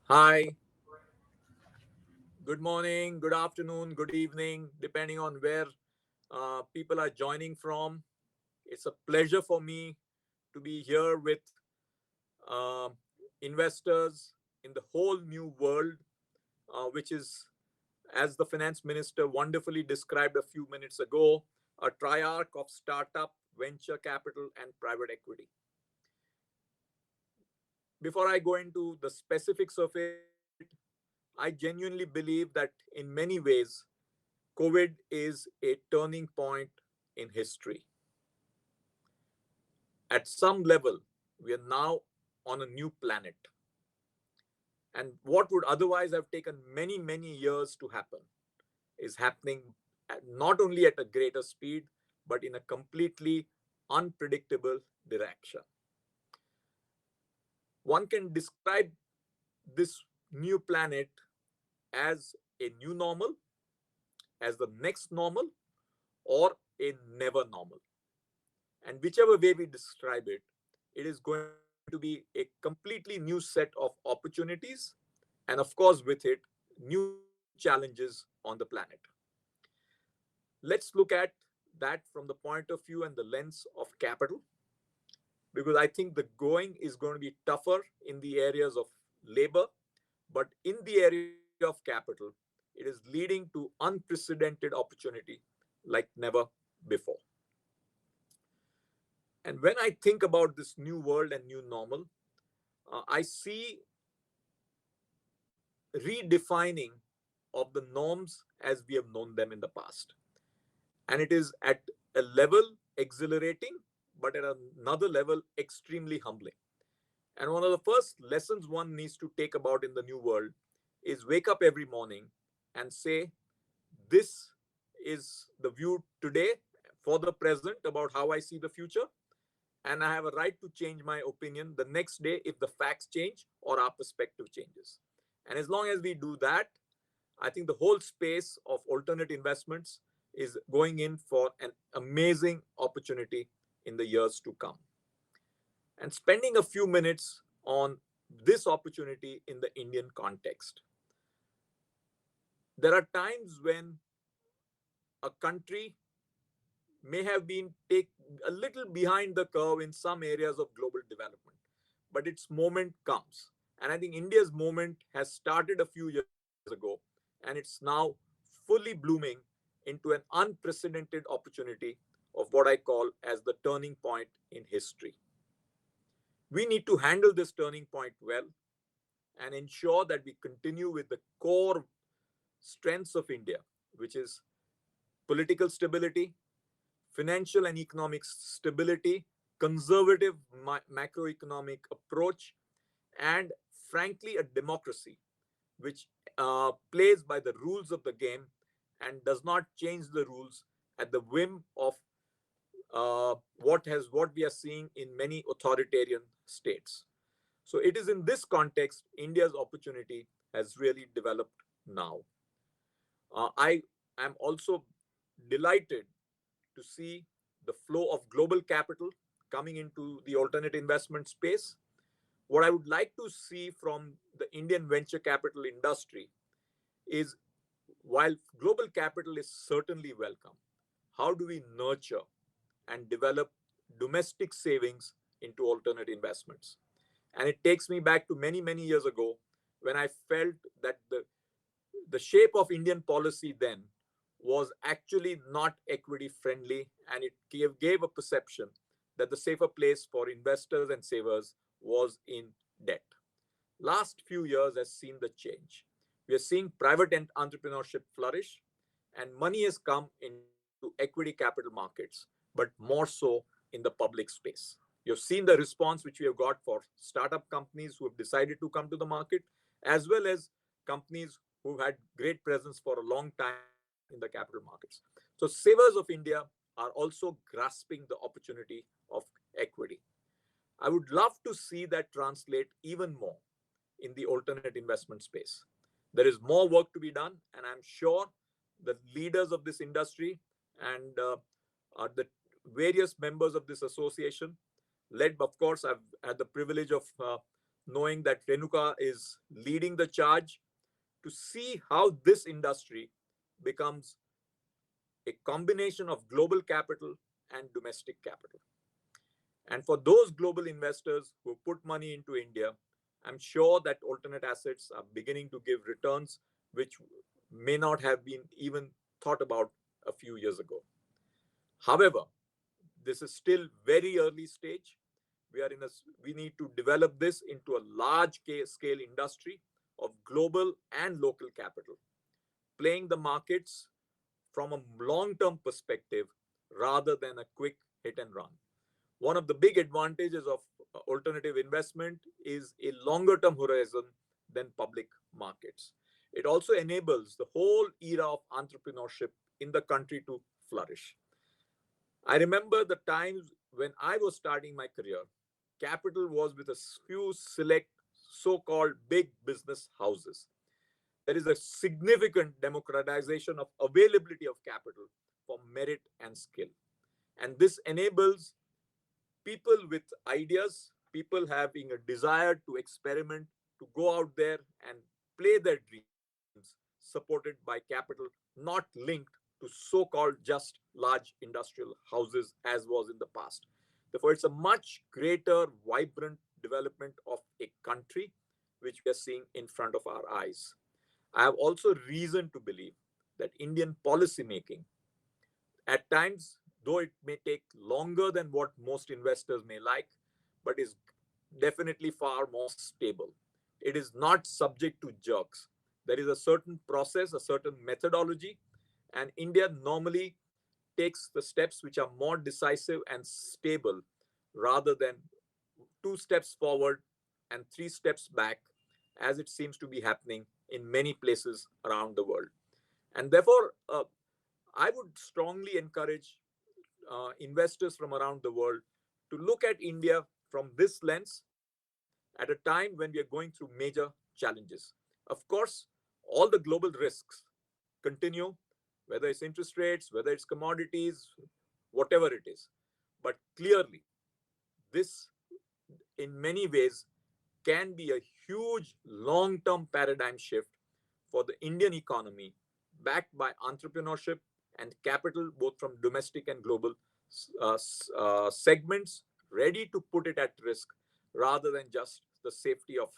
Hi, good morning, good afternoon, good evening, depending on where people are joining from. It's a pleasure for me to be here with uh, investors in the whole new world, which is, as the finance minister wonderfully described a few minutes ago, a triarch of startup, venture capital, and private equity. Before I go into the specifics of it, I genuinely believe that in many ways, COVID is a turning point in history. At some level, we are now on a new planet. And what would otherwise have taken many, many years to happen is happening not only at a greater speed, but in a completely unpredictable direction. One can describe this new planet as a new normal, as the next normal, or a never normal. And whichever way we describe it, it is going to be a completely new set of opportunities, and of course, with it, new challenges on the planet. Let's look at that from the point of view and the lens of capital, because I think the going is going to be tougher in the areas of labor, but in the area of capital, it is leading to unprecedented opportunity like never before. And when I think about this new world and new normal, I see redefining of the norms as we have known them in the past. And it is at a level exhilarating, but at another level extremely humbling. And one of the first lessons one needs to take about in the new world is wake up every morning and say, this is the view today for the present about how I see the future. And I have a right to change my opinion the next day if the facts change or our perspective changes. And as long as we do that, I think the whole space of alternate investments is going in for an amazing opportunity in the years to come. And spending a few minutes on this opportunity in the Indian context. There are times when a country may have been take a little behind the curve in some areas of global development, but its moment comes. And I think India's moment has started a few years ago, and it's now fully blooming into an unprecedented opportunity of what I call as the turning point in history. We need to handle this turning point well and ensure that we continue with the core strengths of India, which is political stability, financial and economic stability, conservative macroeconomic approach, and frankly, a democracy which plays by the rules of the game and does not change the rules at the whim of what we are seeing in many authoritarian states. So it is in this context India's opportunity has really developed now. I am also delighted to see the flow of global capital coming into the alternate investment space. What I would like to see from the Indian venture capital industry is, while global capital is certainly welcome, how do we nurture and develop domestic savings into alternate investments? And it takes me back to many, many years ago when I felt that the shape of Indian policy then was actually not equity friendly, and it gave a perception that the safer place for investors and savers was in debt. Last few years has seen the change. We are seeing private entrepreneurship flourish, and money has come into equity capital markets, but more so in the public space. You've seen the response which we have got for startup companies who have decided to come to the market, as well as companies who've had great presence for a long time in the capital markets. So savers of India are also grasping the opportunity of equity. I would love to see that translate even more in the alternate investment space. There is more work to be done, and I'm sure the leaders of this industry and the various members of this association, led, of course, I've had the privilege of knowing that Renuka is leading the charge to see how this industry becomes a combination of global capital and domestic capital. And for those global investors who put money into India, I'm sure that alternate assets are beginning to give returns which may not have been even thought about a few years ago. However, this is still very early stage. We need to develop this into a large scale industry of global and local capital, playing the markets from a long term perspective rather than a quick hit and run. One of the big advantages of alternative investment is a longer term horizon than public markets. It also enables the whole era of entrepreneurship in the country to flourish. I remember the times when I was starting my career, capital was with a few select so called big business houses. There is a significant democratization of availability of capital for merit and skill. And this enables people with ideas, people having a desire to experiment, to go out there and play their dreams, supported by capital, not linked to so called just large industrial houses as was in the past. Therefore, it's a much greater, vibrant development of a country which we are seeing in front of our eyes. I have also reason to believe that Indian policy making, at times, though it may take longer than what most investors may like, but is definitely far more stable. It is not subject to jerks. There is a certain process, a certain methodology, and India normally takes the steps which are more decisive and stable rather than two steps forward and three steps back, as it seems to be happening in many places around the world. And therefore, I would strongly encourage investors from around the world to look at India from this lens at a time when we are going through major challenges. Of course, all the global risks continue, whether it's interest rates, whether it's commodities, whatever it is. But clearly, this in many ways can be a huge long term paradigm shift for the Indian economy, backed by entrepreneurship and capital, both from domestic and global segments, ready to put it at risk rather than just the safety of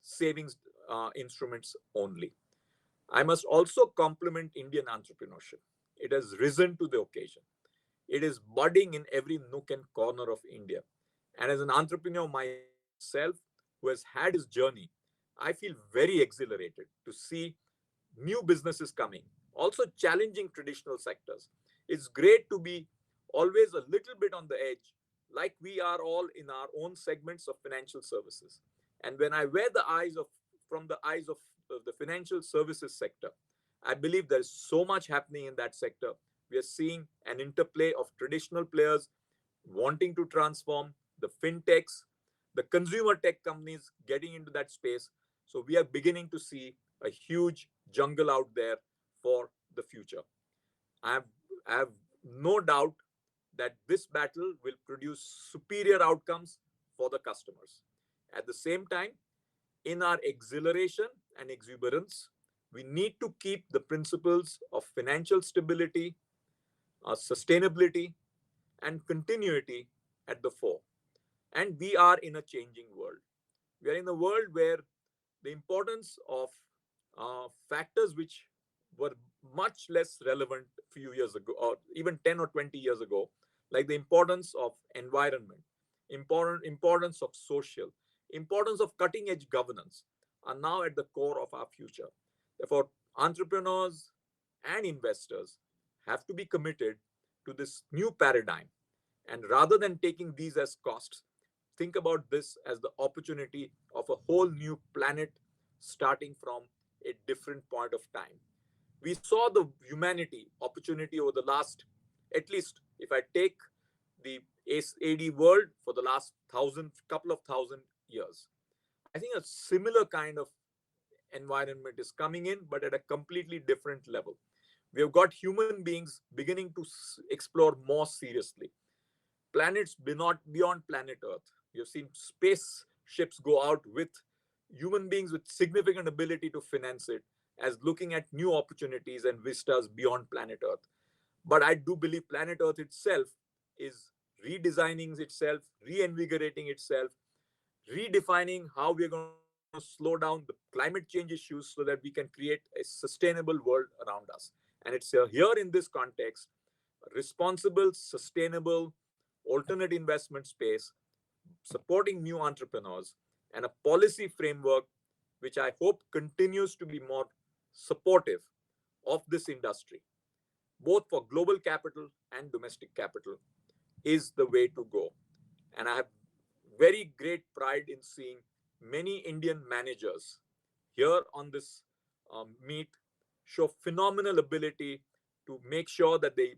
savings instruments only. I must also compliment Indian entrepreneurship. It has risen to the occasion. It is budding in every nook and corner of India. And as an entrepreneur myself who has had his journey, I feel very exhilarated to see new businesses coming, also challenging traditional sectors. It's great to be always a little bit on the edge, like we are all in our own segments of financial services. And when I wear the eyes of from the eyes of the financial services sector, I believe there's so much happening in that sector. We are seeing an interplay of traditional players wanting to transform, the fintechs, the consumer tech companies getting into that space. So we are beginning to see a huge jungle out there for the future. I have, I have no doubt that this battle will produce superior outcomes for the customers. At the same time, in our exhilaration and exuberance, we need to keep the principles of financial stability, sustainability, and continuity at the fore. And we are in a changing world. We are in a world where the importance of factors which were much less relevant a few years ago, or even 10 or 20 years ago, like the importance of environment, importance of social, importance of cutting edge governance, are now at the core of our future. Therefore, entrepreneurs and investors have to be committed to this new paradigm. And rather than taking these as costs, think about this as the opportunity of a whole new planet starting from a different point of time. We saw the humanity opportunity over the last, at least if I take the AD world for the last couple of thousand years. I think a similar kind of environment is coming in, but at a completely different level. We have got human beings beginning to explore more seriously planets beyond planet Earth. You've seen space ships go out with human beings with significant ability to finance it, as looking at new opportunities and vistas beyond planet Earth. But I do believe planet Earth itself is redesigning itself, reinvigorating itself, redefining how we're going to slow down the climate change issues so that we can create a sustainable world around us. And it's here in this context, responsible, sustainable, alternate investment space, supporting new entrepreneurs, and a policy framework which I hope continues to be more supportive of this industry, both for global capital and domestic capital, is the way to go. And I have very great pride in seeing many Indian managers here on this meet show phenomenal ability to make sure that the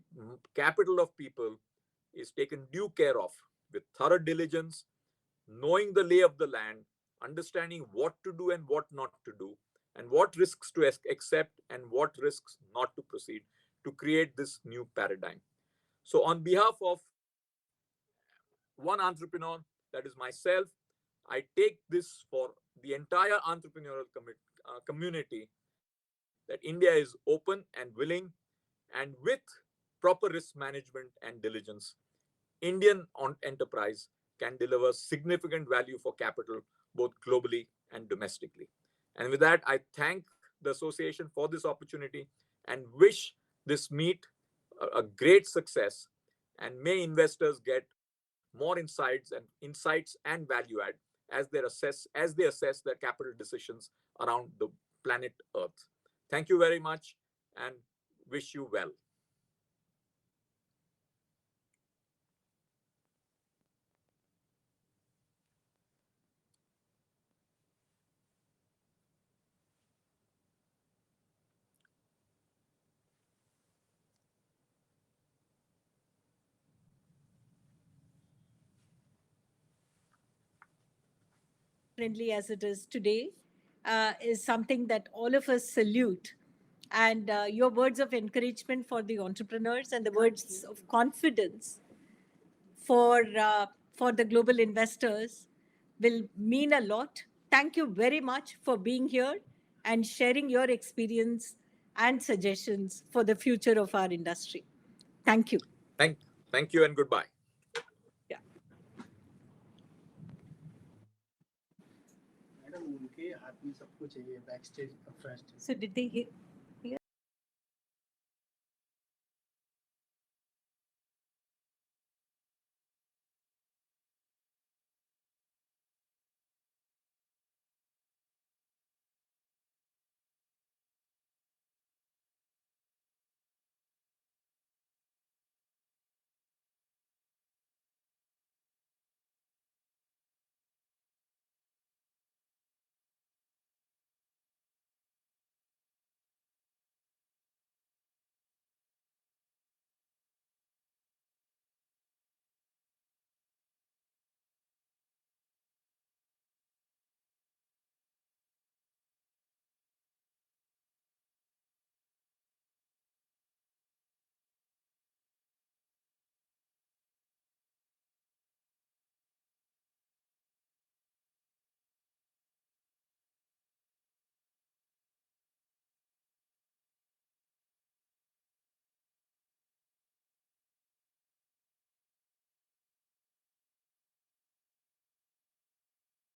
capital of people is taken due care of with thorough diligence, knowing the lay of the land, understanding what to do and what not to do, and what risks to accept and what risks not to proceed to create this new paradigm. So, on behalf of one entrepreneur, that is myself, I take this for the entire entrepreneurial community that India is open and willing, and with proper risk management and diligence, Indian enterprise can deliver significant value for capital both globally and domestically. And with that, I thank the association for this opportunity and wish this meet a great success. And may investors get more insights and value add as they assess their capital decisions around the planet Earth. Thank you very much and wish you well. Friendly as it is today, is something that all of us salute. And your words of encouragement for the entrepreneurs and the words of confidence for the global investors will mean a lot. Thank you very much for being here and sharing your experience and suggestions for the future of our industry. Thank you. Thank, thank you and goodbye. Yeah. Madam उनके हाथ में सब कुछ है back stage first So did they hear?